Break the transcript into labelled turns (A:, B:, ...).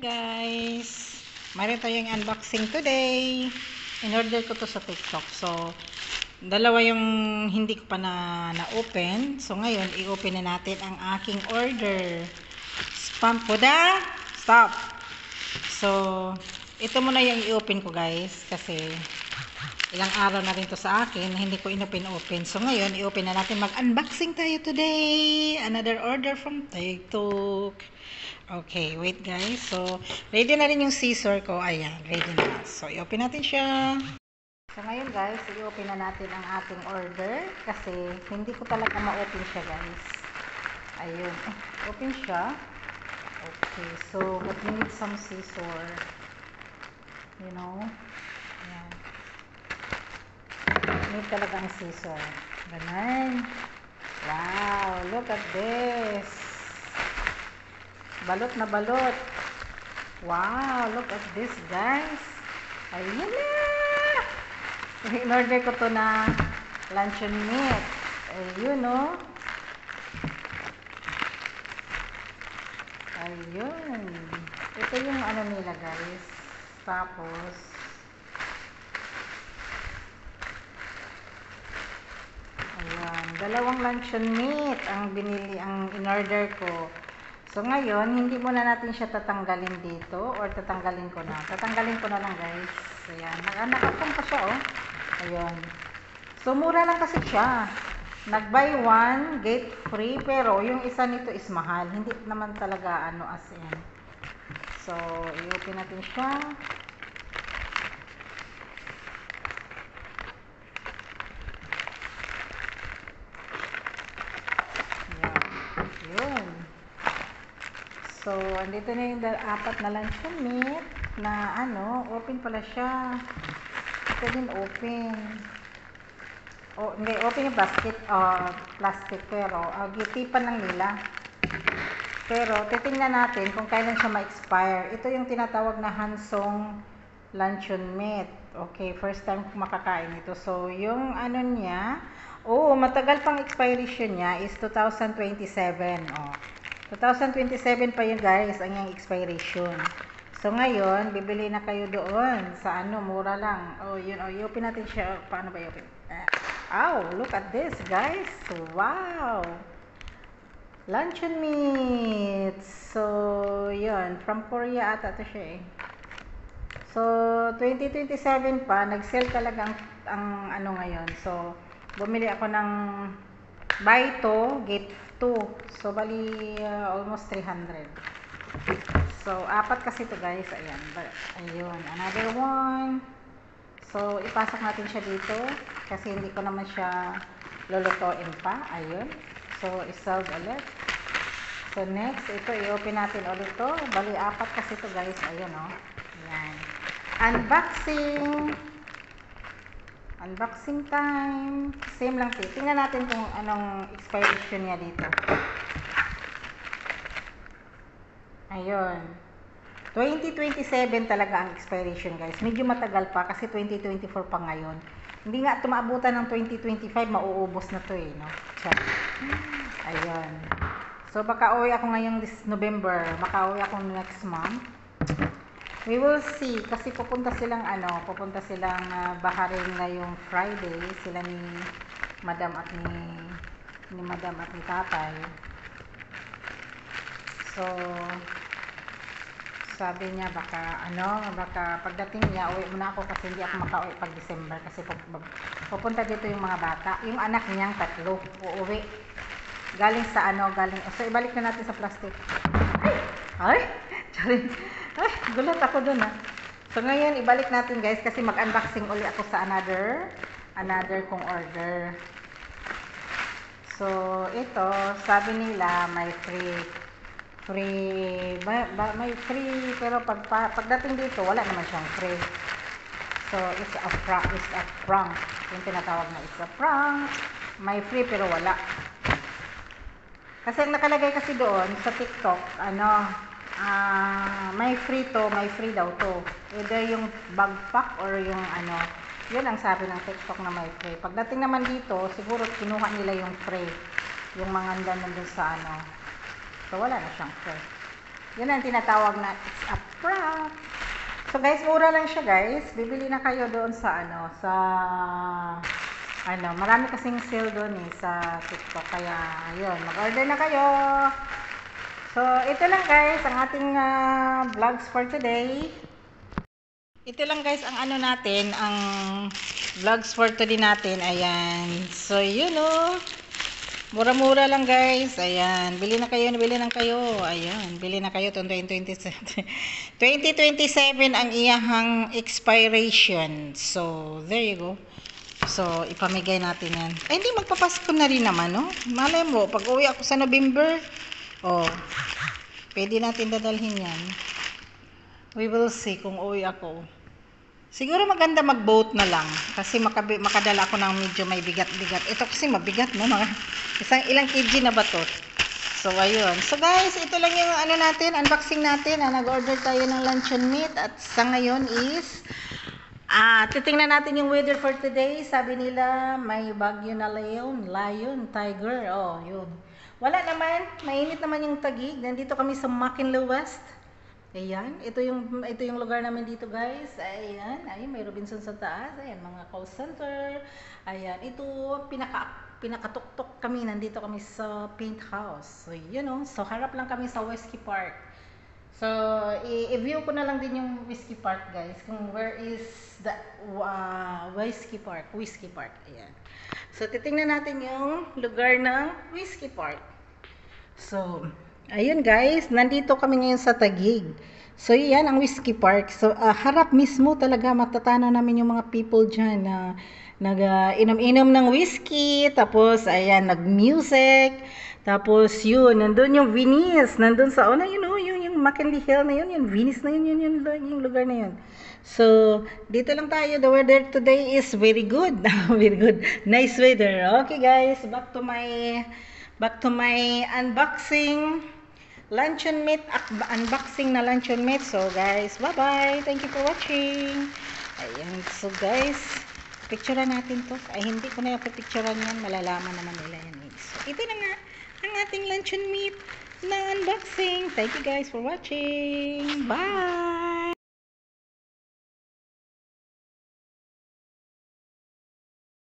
A: Guys, mayroon tayong unboxing today. In-order ko to sa TikTok. So, dalawa yung hindi ko pa na-open. So, ngayon, i-open na natin ang aking order. Spam po da! Stop! So, ito muna yung i-open ko guys. Kasi, ilang araw na rin to sa akin. Hindi ko in-open. So, ngayon, i-open na natin. Mag-unboxing tayo today. Another order from TikTok. Okay, wait guys. So, ready na rin yung scissor ko. Ayan, ready na. So, i-open natin siya. So, ngayon guys, i-open na natin ang ating order. Kasi, hindi ko talaga ma-open siya guys. Ayun. Open siya. Okay, so, but we need some scissor. You know? Ayan. Need talaga ang scissor. Ganun. Wow, look at this. Balot na balot. Wow, look at this guys. Ayun na. In-order ko to na luncheon meat. Ayun no. Ayun. Ito yung ano nila guys. Tapos ayan, dalawang luncheon meat ang binili, ang in-order ko. So, ngayon, hindi muna natin siya tatanggalin dito or tatanggalin ko na. Tatanggalin ko na lang, guys. Ayan. Nakapong pa siya, oh. Ayan. So, mura lang kasi siya. Nag-buy one, get free. Pero, yung isa nito is mahal. Hindi naman talaga, ano, as in. So, i-open natin siya. So, andito na yung apat na luncheon meat na ano, open pala siya. Ito din open. Oh, hindi, open yung plastic pero gitipan lang nila. Pero, titingnan natin kung kailan siya ma-expire. Ito yung tinatawag na Hansong luncheon meat. Okay, first time ko makakain ito. So, yung ano niya, matagal pang expiration niya is 2027. 2027 pa yun guys, ang yung expiration. So ngayon, bibili na kayo doon sa ano, mura lang. Yun, i-open natin siya. Paano ba i-open? Look at this guys. Wow! Luncheon meat. So, yun. From Korea ata to siya eh. So, 2027 pa, nag-sale talaga ang ano ngayon. So, bumili ako ng buy 2, get 2. So, bali almost 300. So, apat kasi ito guys. Ayan. Ayun. Another one. So, ipasok natin siya dito. Kasi hindi ko naman siya lulutuin pa. Ayun. So, isolve ulit. So, next, ito, i-open natin ulit ito. Bali, apat kasi ito guys. Ayun, oh. Ayan. Unboxing. Unboxing time. Same lang po. Tingnan natin kung anong expiration niya dito. Ayun. 2027 talaga ang expiration guys. Medyo matagal pa kasi 2024 pa ngayon. Hindi nga tumaabutan ng 2025, mauubos na to eh, no? Check. Ayun. So baka uwi ako ngayong this November, baka uwi ako next month. We will see kasi pupunta silang Bahrain ngayong Friday, sila ni Madam at ni Tatay. So sabi niya baka pagdating niya uwi muna ako kasi hindi ako makauwi pag December kasi pupunta dito yung mga bata, yung anak niyang 3 uuwi. Galing so ibalik na natin sa plastic. Ay, gulat ako dun ha. So ngayon, ibalik natin guys kasi mag-unboxing uli ako sa another kong order. So, ito, sabi nila may may free, pero pagdating dito, wala naman siyang free. So, it's a prank. Yung tinatawag na it's a prank. May free pero wala. Kasi nakalagay kasi doon sa TikTok, may free daw to. Either yung bag pack or yung yun ang sabi ng TikTok na may free. Pagdating naman dito, siguro kinuha nila yung free. Yung mga nandun sa So, wala na siyang free. Yun ang tinatawag na it's a wrap. So guys, mura lang siya guys. Bibili na kayo doon sa marami kasing sale doon sa TikTok. Kaya, ayun, mag-order na kayo. So, ito lang guys, ang ating vlogs for today. Ito lang guys, ang natin, ang vlogs for today natin. Ayan. So, yun mura-mura lang guys. Ayan. Bili na kayo. Ayan. Bili na kayo. 2027 ang iyahang expiration. So, there you go. So, ipamigay natin yan. Ay, hindi, magpapasko na rin naman, no? Malay mo, pag uwi ako sa November, pwede natin dadalhin yan. We will see kung uwi ako. Siguro maganda mag-boat na lang. Kasi makadala ako ng medyo may bigat-bigat. Ito kasi mabigat, no? Ilang kg na ba to? So, ayun. So, guys, ito lang yung natin, unboxing natin. Nag-order tayo ng luncheon meat. At sa ngayon is, titingnan natin yung weather for today. Sabi nila, may bagyo na lion, tiger. Oh, yun. Wala naman. Mainit naman yung Taguig. Nandito kami sa Makinlow West. Ayan, ito yung lugar namin dito guys. Ayan, may Robinson sa taas. Ayan, mga call center. Ayan, ito pinakatuktok kami. Nandito kami sa Paint House. So, so harap lang kami sa Whiskey Park. So, i-view ko na lang din yung Whiskey Park guys. Kung where is the Whiskey Park. Ayan. So, titingnan natin yung lugar ng Whiskey Park. So, ayun guys, nandito kami ngayon sa Taguig. So, yan ang Whiskey Park. So, harap mismo talaga matatanaw namin yung mga people dyan na nag-inom-inom ng whiskey. Tapos, ayan, nag-music. Tapos, yun, nandun yung Venice. Nandun sa, yung McKinley Hill na yun, yung Venice na yun, yung lugar na yun. So, dito lang tayo. The weather today is very good. Very good. Nice weather. Okay guys, back to my unboxing luncheon meat, unboxing na luncheon meat. So guys, bye-bye. Thank you for watching. Ayan, so guys, picturean natin to. Ay, hindi ko na yung picturean yan. Malalaman naman nila yan. So, ito na nga ang ating luncheon meat na unboxing. Thank you guys for watching. Bye!